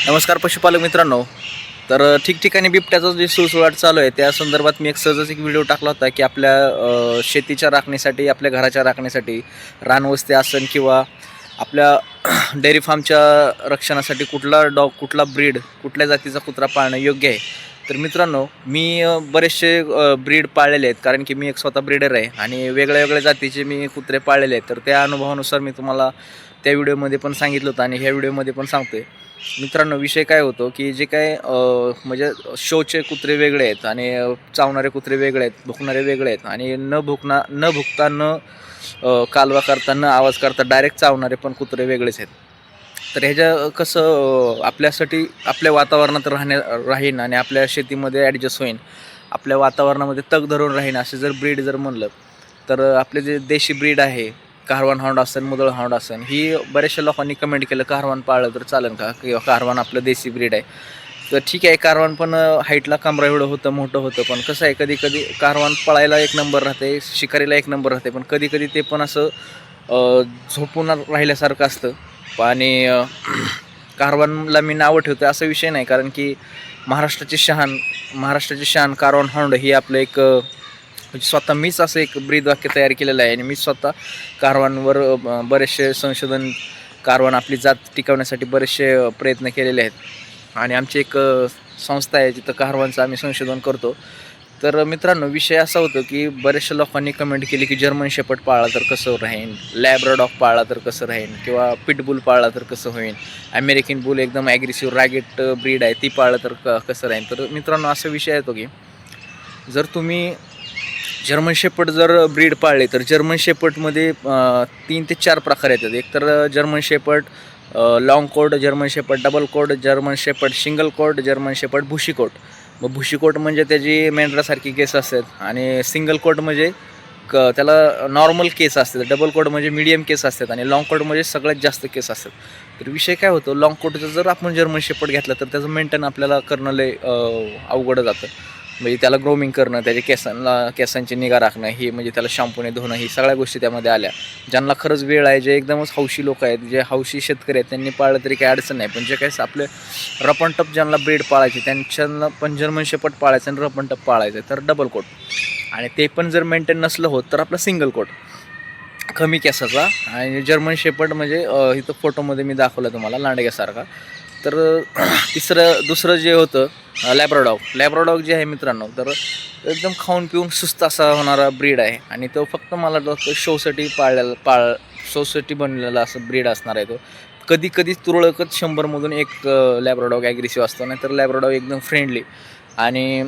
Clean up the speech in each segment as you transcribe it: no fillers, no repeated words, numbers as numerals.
नमस्कार पशुपालक मित्रांनो. तर ठिकठिकाणी बिबट्याचा जे सुळसुळाट चालू आहे त्या संदर्भात मी सहजच एक व्हिडिओ टाकला होता की आपल्या शेतीच्या राखणीसाठी, आपल्या घराच्या राखणीसाठी, रानवस्ती असेल किंवा आपल्या डेअरी फार्मच्या रक्षणासाठी कुठला ब्रीड, कुठल्या जातीचा कुत्रा पाळणं योग्य आहे. तर मित्रांनो, मी बरेचसे ब्रीड पाळलेले आहेत, कारण की मी एक स्वतः ब्रीडर आहे आणि वेगळ्या वेगळ्या जातीचे मी कुत्रे पाळलेले आहेत. तर त्या अनुभवानुसार मी तुम्हाला त्या व्हिडिओमध्ये पण सांगितलं होतं आणि ह्या व्हिडिओमध्ये पण सांगतोय. मित्रांनो, विषय काय होतो की जे काय म्हणजे शोचे कुत्रे वेगळे आहेत आणि चावणारे कुत्रे वेगळे आहेत, भुकणारे वेगळे आहेत आणि न भुकता कालवा करता, न आवाज करता डायरेक्ट चावणारे पण कुत्रे वेगळेच आहेत. तर ह्याच्या कसं आपल्यासाठी आपल्या वातावरणात राहीन आणि आपल्या शेतीमध्ये ॲडजस्ट होईन, आपल्या वातावरणामध्ये तग धरून राहीन असे जर ब्रीड जर म्हणलं तर आपले जे देशी ब्रीड आहे, कारवान हाऊंड असेल, मुधोळ हाऊंड असेल, ही बऱ्याचशा लोकांनी कमेंट केलं कारवान पाळलं तर चालेल का, किंवा कारवान आपलं देशी ब्रीड आहे. तर ठीक आहे, कारवान पण हाईटला कमरा एवढं होतं, मोठं होतं, पण कसं आहे कधी कधी कारवान पळायला एक नंबर राहते, शिकारीला एक नंबर राहते, पण कधी कधी ते पण असं झोपून राहिल्यासारखं असतं. आणि कारवानला मी नावं ठेवतो असा विषय नाही, कारण की महाराष्ट्राची शान कारवान हाऊंड ही आपलं एक म्हणजे स्वतः मीच असं एक ब्रीद वाक्य तयार केलेलं आहे आणि मी स्वतः कारवानवर बरेचसे संशोधन, कारवान आपली जात टिकवण्यासाठी बरेचसे प्रयत्न केलेले आहेत आणि आमची एक संस्था आहे जिथं कारवानचं आम्ही संशोधन करतो. तर मित्रांनो, विषय असा होतो की बऱ्याचशा लोकांनी कमेंट केली की जर्मन शेपर्ड पाळला तर कसं राहीन, लॅब्राडॉग पाळला तर कसं राहीन, किंवा पिटबुल पाळला तर कसं होईल, अमेरिकन बुल एकदम ॲग्रेसिव्ह रॅगेट ब्रीड आहे ती पाळलं तर कसं राहीन. तर मित्रांनो, असा विषय येतो की जर तुम्ही जर्मन शेपर्ड जर ब्रीड पाळले तर जर्मन शेपर्डमध्ये 3 ते 4 प्रकार येतात. एक तर German shepherd long coat, German shepherd double coat, German shepherd single coat, German shepherd भुशी कोट. मग भुशी कोट म्हणजे त्याची मेंढरासारखी केस असतात आणि सिंगल कोट म्हणजे त्याला नॉर्मल केस असतात, डबल कोट म्हणजे मीडियम केस असतात आणि लाँग कोट म्हणजे सगळ्यात जास्त केस असतात. तर विषय काय होतो, लाँग कोटचं जर आपण जर्मन शेपर्ड घेतला तर त्याचं मेंटेन आपल्याला करणं लय अवघड जातं. म्हणजे त्याला ग्रोमिंग करणं, त्याच्या केसांची निगा राखणं, ही म्हणजे त्याला शॅम्पूने धुणं, ही सगळ्या गोष्टी त्यामध्ये आल्या. ज्यांना खरंच वेळ आहे, जे एकदमच हौशी लोक आहेत, जे हौशी शेतकरी आहेत, त्यांनी पाळलं तरी काही अडचण नाही. पण जे काही आपले रपणटप ज्यांना ब्रीड पाळायचे त्यांच्यानं पण जर्मन शेपर्ड पाळायचं आणि रपणटप पाळायचं तर डबल कोट, आणि ते पण जर मेंटेन नसलं होत तर आपलं सिंगल कोट कमी केसाचा. आणि जर्मन शेपर्ड म्हणजे इथं फोटोमध्ये मी दाखवलं तुम्हाला लांडग्यासारखा. तर दुसरं जे होतं लॅब्राडॉग जे आहे मित्रांनो, तर एकदम खाऊन पिऊन सुस्त असा होणारा ब्रीड आहे आणि तो फक्त मला वाटतं शोसाठी बनलेला असं ब्रीड असणार आहे. तो कधी कधी तुरळकच 100मधून एक लॅब्राडॉग ॲग्रेसिव्ह असतो, नाही तर लॅब्राडॉग एकदम फ्रेंडली आणि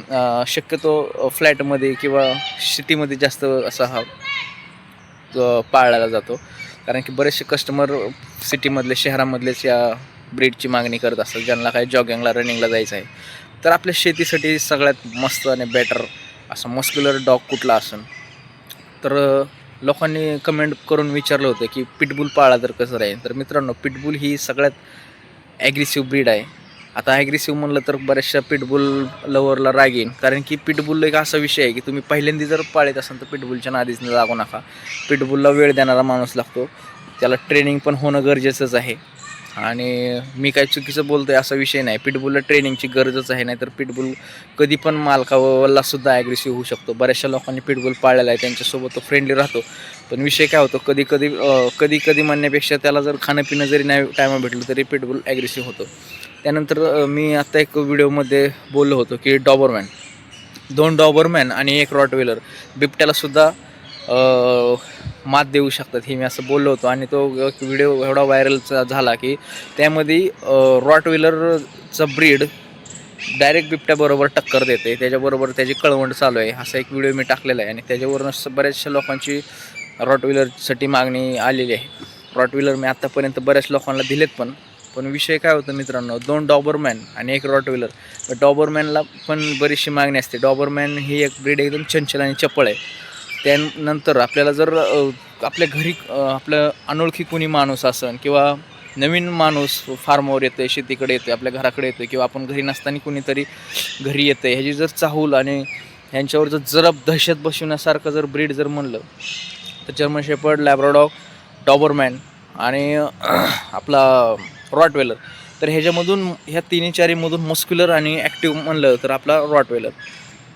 शक्यतो फ्लॅटमध्ये किंवा सिटीमध्ये जास्त असा हा पाळला जातो, कारण की बरेचसे कस्टमर सिटीमधले, शहरामधलेच या ब्रीडची मागणी करत असतात, ज्यांना काही जॉगिंगला, रनिंगला जायचं आहे. तर आपल्या शेतीसाठी सगळ्यात मस्त आणि बेटर असं मस्क्युलर डॉग कुठला असेल. तर लोकांनी कमेंट करून विचारलं होतं की पिटबुल पाळला तर कसं राहील. तर मित्रांनो, पिटबुल ही सगळ्यात ॲग्रेसिव्ह ब्रीड आहे. आता ॲग्रेसिव्ह म्हणलं तर बऱ्याचशा पिटबुल लवरला राग येईल, कारण की पिटबुल एक असा विषय आहे की तुम्ही पहिल्यांदा जर पाळत असाल तर पिटबुलच्या नादीच लागू नका. पिटबुलला वेळ देणारा माणूस लागतो, त्याला ट्रेनिंग पण होणं गरजेचंच आहे. आणि मी काय चुकीचं बोलतो आहे असा विषय नाही, पिटबुलला ट्रेनिंगची गरजच आहे, नाहीतर पिटबुल कधी पण मालकावरलासुद्धा ॲग्रेसिव्ह होऊ शकतो. बऱ्याचशा लोकांनी पिटबुल पाळलेला आहे, त्यांच्यासोबत तो फ्रेंडली राहतो. पण विषय काय होतो, कधी कधी म्हणण्यापेक्षा त्याला जर खाणंपिणं जरी नाही टायमा भेटलं तरी पिटबुल ॲग्रेसिव्ह होतो. त्यानंतर मी आत्ता एक व्हिडिओमध्ये बोललो होतो की डॉबरमॅन, 2 डॉबरमॅन आणि 1 रॉटवेलर बिबट्यालासुद्धा मात देऊ शकतात, हे मी असं बोललो होतो. आणि तो व्हिडिओ एवढा व्हायरलचा झाला की त्यामध्ये रॉटवेलरचा ब्रीड डायरेक्ट बिबट्याबरोबर टक्कर देते, त्याच्याबरोबर त्याची कळवंड चालू आहे, असा एक व्हिडिओ मी टाकलेला आहे. आणि त्याच्यावरून बऱ्याचशा लोकांची रॉटवेलरसाठी मागणी आलेली आहे. रॉटवेलर मी आत्तापर्यंत बऱ्याच लोकांना दिलेत, पण विषय काय होतं मित्रांनो, 2 डॉबरमॅन आणि 1 रॉटवेलर. डॉबरमॅनला पण बरीचशी मागणी असते. डॉबरमॅन ही एक ब्रीड एकदम चंचल आणि चपळ आहे. त्यानंतर आपल्याला जर आपल्या घरी आपलं अनोळखी कोणी माणूस असेल किंवा नवीन माणूस फार्मवर येतो आहे, शेतीकडे येतो आहे, आपल्या घराकडे येतो आहे, किंवा आपण घरी नसताना कुणीतरी घरी येतं आहे, ह्याची जर चाहूल आणि ह्यांच्यावर जर जरा दहशत बसवण्यासारखं जर ब्रीड जर म्हणलं तर जर्मन शेपर्ड, लॅब्राडॉग, डॉबरमॅन आणि आपला रॉटवेलर तर ह्याच्यामधून ह्या तिन्ही चारीमधून मस्क्युलर आणि ॲक्टिव्ह म्हणलं तर आपला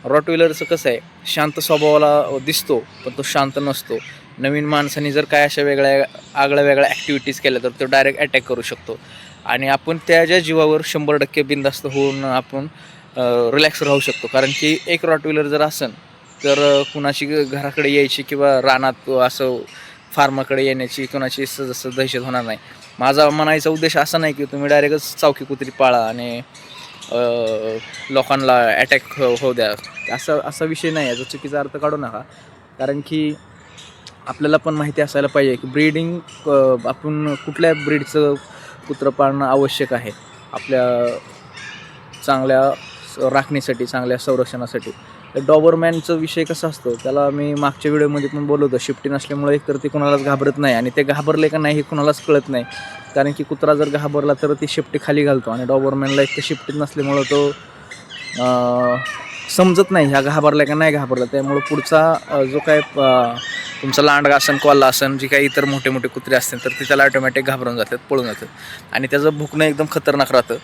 रॉटवेलरचं कसं आहे, शांत स्वभावाला दिसतो पण तो शांत नसतो. नवीन माणसाने जर काय अशा आगळ्या वेगळ्या ॲक्टिव्हिटीज केल्या तर तो डायरेक्ट अटॅक करू शकतो. आणि आपण त्याच्या जीवावर 100% बिनधास्त होऊन आपण रिलॅक्स राहू शकतो. कारण की एक रॉटवेलर जर असेल तर कुणाची घराकडे यायची किंवा रानात असं फार्माकडे येण्याची कुणाची जसं दहशत होणार नाही. माझा म्हणायचा उद्देश असा नाही की तुम्ही डायरेक्टच चावकी कुत्री पाळा आणि लोकांना अटॅक होऊ द्या, असा विषय नाही. याचा चुकीचा अर्थ काढू नका. कारण की आपल्याला पण माहिती असायला पाहिजे की ब्रीडिंग आपण कुठल्या ब्रीडचं कुत्रं पाळणं आवश्यक आहे आपल्या चांगल्या राखणीसाठी, चांगल्या संरक्षणासाठी. तर डॉबरमॅनचा विषय कसा असतो, त्याला मी मागच्या व्हिडिओमध्ये पण बोललो होतो. शिफ्टी नसल्यामुळे एकतर ते कुणालाच घाबरत नाही आणि ते घाबरले का नाही हे कुणालाच कळत नाही. कारण की कुत्रा जर घाबरला तर ती शिफ्टी खाली घालतो आणि डॉबरमॅनला एक तर शिफ्टीत नसल्यामुळं तो समजत नाही ह्या घाबरला का नाही घाबरला. त्यामुळं पुढचा जो काय तुमचा लांडगा असेल, कोल्हा असेल, जी काही इतर मोठे मोठे कुत्रे असतील तर ते त्याला ऑटोमॅटिक घाबरून जातात, पळून जातात आणि त्याचं भुकणं एकदम खतरनाक राहतं.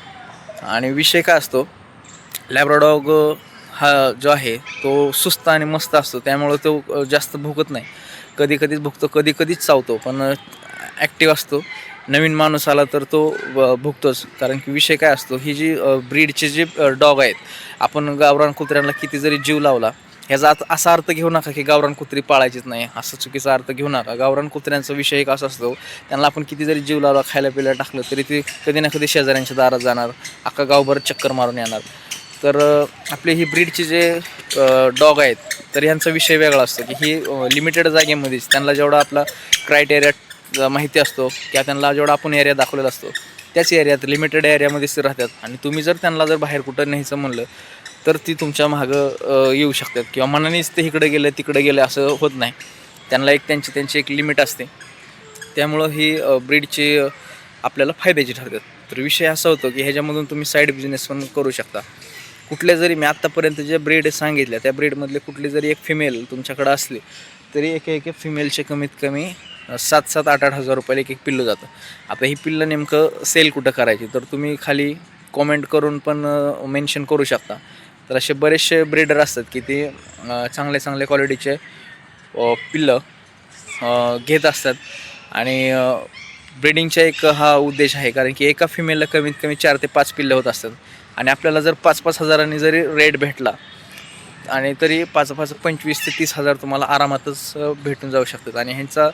आणि विषय काय असतो, लॅब्राडॉग हा जो आहे तो सुस्त आणि मस्त असतो. त्यामुळं तो जास्त भुकत नाही. कधी कधीच भुकतो, कधी कधीच चावतो, पण ॲक्टिव्ह असतो. नवीन माणूस आला तर तो भुकतोच. कारण की विषय काय असतो, ही जी ब्रीडचे जे डॉग आहेत, आपण गावरान कुत्र्यांना किती जरी जीव लावला, ह्याचा असा अर्थ घेऊ नका की गावरान कुत्री पाळायचीच नाही, असा चुकीचा अर्थ घेऊ नका. गावरान कुत्र्यांचा विषय एक असा असतो, त्यांना आपण किती जरी जीव लावला, खायला पिला टाकलं तरी ते कधी ना कधी शेजाऱ्यांच्या दारात जाणार, अख्खा गावभर चक्कर मारून येणार. तर आपले ही ब्रीडचे जे डॉग आहेत तर ह्यांचा विषय वेगळा असतो की ही लिमिटेड जागेमध्येच त्यांना जेवढा आपला क्रायटेरिया माहिती असतो किंवा त्यांना जेवढा आपण एरिया दाखवलेला असतो त्याच एरियात, लिमिटेड एरियामध्येच ते राहतात. आणि तुम्ही जर त्यांना जर बाहेर कुठं न्यायचं म्हणलं तर ती तुमच्या मागं येऊ शकतात किंवा मनानेच ते इकडे गेले तिकडे गेले असं होत नाही. त्यांना एक त्यांची एक लिमिट असते. त्यामुळं ही ब्रीडची आपल्याला फायद्याची ठरतात. तर विषय असा होतो की ह्याच्यामधून तुम्ही साईड बिझनेस पण करू शकता. कुठल्या जरी मी आत्तापर्यंत ज्या ब्रीड सांगितल्या त्या ब्रीडमधले कुठली जरी एक फिमेल तुमच्याकडं असली तरी एक फिमेलचे कमीत कमी 7,000 8,000 रुपयाला एक पिल्लू जातं. आता ही पिल्लं नेमकं सेल कुठं करायची तर तुम्ही खाली कॉमेंट करून पण मेन्शन करू शकता. तर असे बरेचसे ब्रीडर असतात की ते चांगले क्वालिटीचे पिल्लं घेत असतात. आणि ब्रीडिंगचा एक हा उद्देश आहे. कारण की एका फिमेलला कमीत कमी 4 ते 5 पिल्लं होत असतात. आणि आपल्याला जर 5-5 हजारांनी जरी रेट भेटला आणि तरी 5-5 25 ते 30 हजार तुम्हाला आरामातच भेटून जाऊ शकतात. आणि ह्यांचा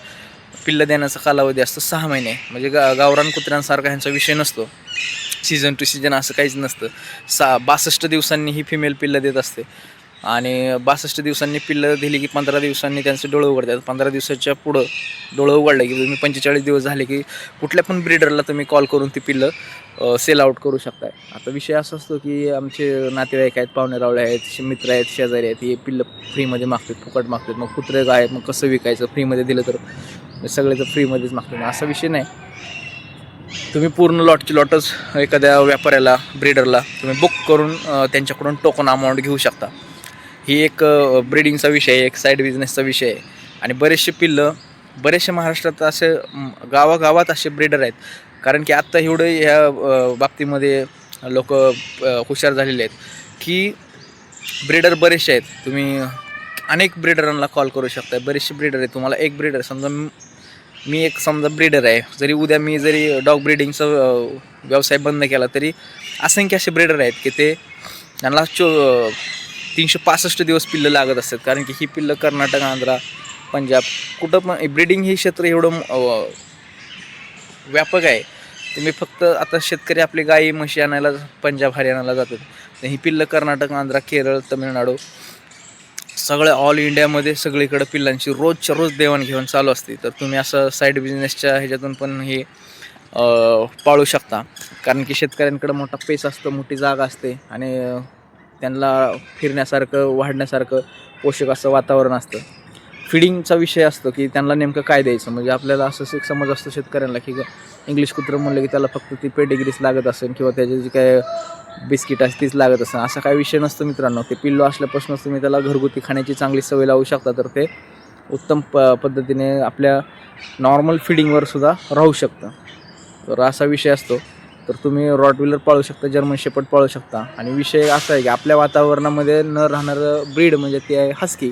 पिल्लं देण्याचा कालावधी असतो 6 महिने. म्हणजे गावरान कुत्र्यांसारखा ह्यांचा विषय नसतो, सीझन टू सीझन असं काहीच नसतं. 62 दिवसांनी ही फिमेल पिल्लं देत असते. आणि 62 दिवसांनी पिल्लं दिली की 15 दिवसांनी त्यांचे डोळे उघडतात. 15 दिवसाच्या पुढं डोळं उघडलं की तुम्ही 45 दिवस झाले की कुठल्या पण ब्रीडरला तुम्ही कॉल करून ती पिल्लं सेल आउट करू शकताय. आता विषय असा असतो की आमचे नातेवाईक आहेत, पाहुणे रावळे आहेत, मित्र आहेत, शेजारी आहेत, हे पिल्लं फ्रीमध्ये मागतात, फुकट मागतात. मग कुत्रे काय आहेत, मग कसं विकायचं, फ्रीमध्ये दिलं तर सगळे तर फ्रीमध्येच मागतात. असा विषय नाही. तुम्ही पूर्ण लॉटच एखाद्या व्यापाऱ्याला, ब्रीडरला तुम्ही बुक करून त्यांच्याकडून टोकन अमाऊंट घेऊ शकता. ही एक ब्रीडिंगचा विषय आहे, एक साईड बिझनेसचा विषय आहे. आणि बरेचसे महाराष्ट्रात असे गावागावात असे ब्रीडर आहेत. कारण की आत्ता एवढं ह्या बाबतीमध्ये लोक हुशार झालेले आहेत की ब्रीडर बरेचसे आहेत. तुम्ही अनेक ब्रीडरांना कॉल करू शकता. बरेचसे ब्रीडर आहेत. तुम्हाला एक ब्रीडर समजा मी एक ब्रीडर आहे, जरी उद्या मी जरी डॉग ब्रीडिंगचा व्यवसाय बंद केला तरी असंख्य असे ब्रीडर आहेत की त्यांना 365 दिवस पिल्लं लागत असतात. कारण की ही पिल्लं कर्नाटक, आंध्रा, पंजाब कुठं पण ब्रीडिंग हे क्षेत्र एवढं व्यापक आहे. तुम्ही फक्त आता शेतकरी आपली गाई म्हशी आणायला पंजाब हरियाणाला जातात. ही पिल्लं कर्नाटक, आंध्रा, केरळ, तामिळनाडू सगळ्या ऑल इंडियामध्ये सगळीकडे पिल्लांची रोजच्या रोज देवाणघेवाण चालू असते. तर तुम्ही असं साईड बिझनेसच्या ह्याच्यातून पण हे पाळू शकता. कारण की शेतकऱ्यांकडे मोठा पेस असतो, मोठी जागा असते आणि त्यांना फिरण्यासारखं, वाढण्यासारखं पोषक असं वातावरण असतं. फिडिंगचा विषय असतो की त्यांना नेमकं काय द्यायचं. म्हणजे आपल्याला असं एक समज असतो शेतकऱ्यांना की इंग्लिश कुत्रं म्हणलं की त्याला फक्त ती पेडिग्रीच लागत असेल किंवा त्याची जी काय बिस्किट असते तीच लागत असेल, असा काही विषय नसतो मित्रांनो. ते पिल्लू असल्यापासूनच तुम्ही त्याला घरगुती खाण्याची चांगली सवय लावू शकता. तर ते उत्तम पद्धतीने आपल्या नॉर्मल फिडिंगवर सुद्धा राहू शकतं. तर असा विषय असतो. तर तुम्ही रॉटविलर पाळू शकता, जर्मन शेपर्ड पाळू शकता. आणि विषय असा आहे की आपल्या वातावरणामध्ये न राहणारं ब्रीड म्हणजे ते आहे हस्की.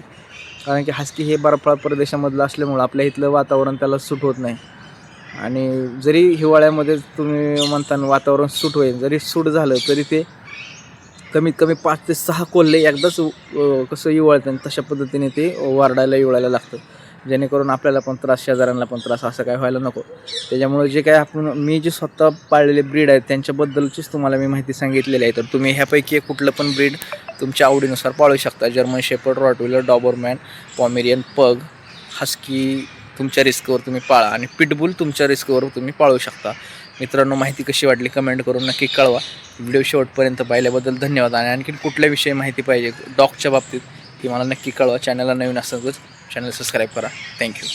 कारण की हस्की हे बर्फाळ प्रदेशामधलं असल्यामुळं आपल्या इथलं वातावरण त्याला सूट होत नाही. आणि जरी हिवाळ्यामध्ये तुम्ही म्हणता वातावरण सूट होईल, जरी सूट झालं तरी ते कमीत कमी 5 ते 6 कोल्हे एकदाच कसं इवळतं तशा पद्धतीने ते इवळायला लागतं. जेणेकरून आपल्याला पण त्रास, शेजाऱ्यांना पण त्रास असं काय व्हायला नको. त्याच्यामुळे जे काय मी जे स्वतः पाळलेले ब्रीड आहेत त्यांच्याबद्दलचीच तुम्हाला मी माहिती सांगितलेली आहे. तर तुम्ही ह्यापैकी कुठलं पण ब्रीड तुमच्या आवडीनुसार पाळू शकता. German shepherd, rottweiler, doberman, pomeranian, pug, husky तुमच्या रिस्कवर तुम्ही पाळा आणि पिटबुल तुमच्या रिस्कवर तुम्ही पाळू शकता. मित्रांनो, माहिती कशी वाटली कमेंट करून नक्की कळवा. व्हिडिओ शेवटपर्यंत पाहिल्याबद्दल धन्यवाद. आणि आणखीन कुठल्याविषयी माहिती पाहिजे डॉगच्या बाबतीत ती मला नक्की कळवा. चॅनलला नवीन असेल तर चॅनल सबस्क्राईब करा. थँक्यू.